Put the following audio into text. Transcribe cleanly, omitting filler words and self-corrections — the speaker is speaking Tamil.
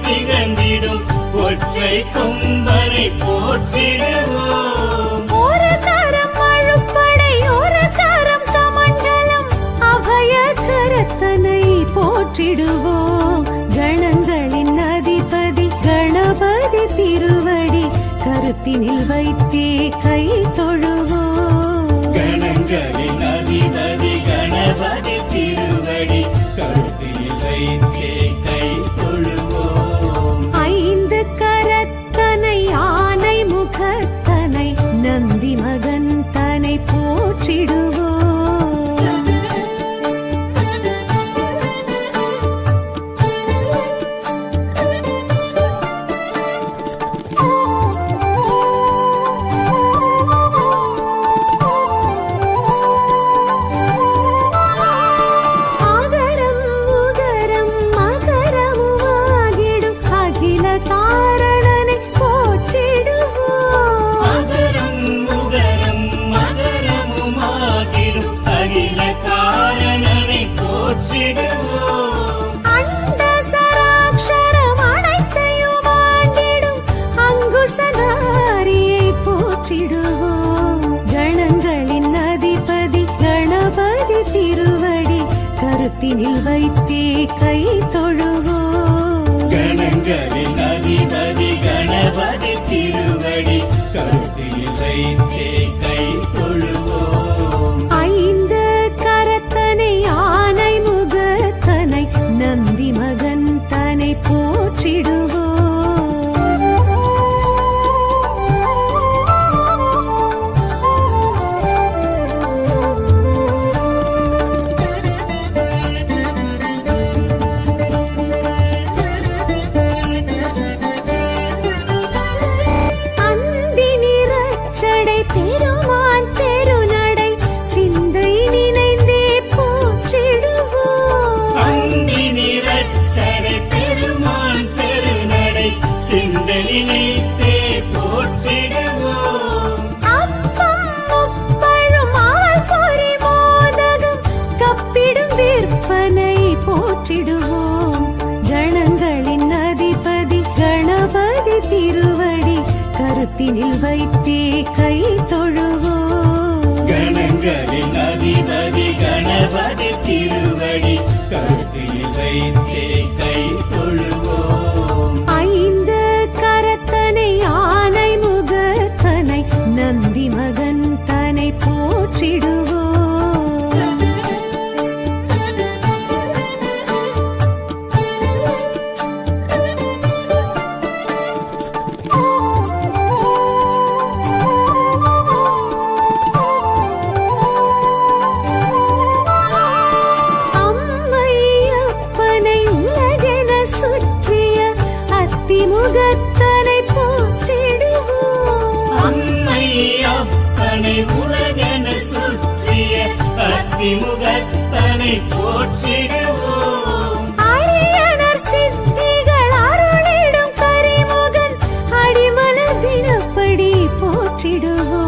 திகழ்ந்திடும் ஒற்றை கொம்பரை போற்றிடுவோம். ஒரு தரம் அழுப்படை ஒரு தரம் சமண்டலம் அபய கரத்தனை போற்றிடுவோம். கணங்களின் அதிபதி கணபதி திருவடி கருத்தினில் வைத்தே கை தொழுவோம். கணங்களின் அதிபதி கணபதி திருவடி கருத்தினில் வைத்தே கை தொழுவோம். ஐந்து கரத்தனை ஆனை முகத்தனை நந்தி மகன் தனை போற்றிடுவோம். கணங்களின் அதிபதி கணபதி திருவடி கருத்தினில் வைத்தே கை தொழுவோம். கணங்களின் அதிபதி கணபதி திருவடி கருத்தினில் வைத்தே கை தொழுவோம். ஐந்து கரத்தனை ஆனை முகத்தனை நந்தி மகன் தனை போற்றிடுவோம். பெருமான் பெருநடை சிந்தை நினைந்தே போற்றிடுவோம். அந்தி நிறச்சடை பெருமான் பெருநடை சிந்தை நினைத்தே போற்றிடுவோம். அப்பம் முப்பழும் அவள் பொறி மோதகம் கப்பிடும் விற்பனை போற்றிடுவோம். கணங்களின் அதிபதி கணபதி திருவடி கருத்தினில் வைத்தே கை தொழுவோம். கணங்களின் அதிபதி கணபதி திருவடி கருத்தினில் வைத்தே கை தொழுவோம். ஐந்து கரத்தனை ஆனை முகத்தனை நந்தி மகன் தனை போற்றிடுவோம். முகத்தனை போற்றிடுவோம். அம்மை அப்பனை உலகென சுற்றிய அத்திமுகத்தனை போற்றிடுவோம். அரியனர் சித்திகள் அருளிடும் கரிமுகன் அடிமலர் தினப்படி போற்றிடுவோம்.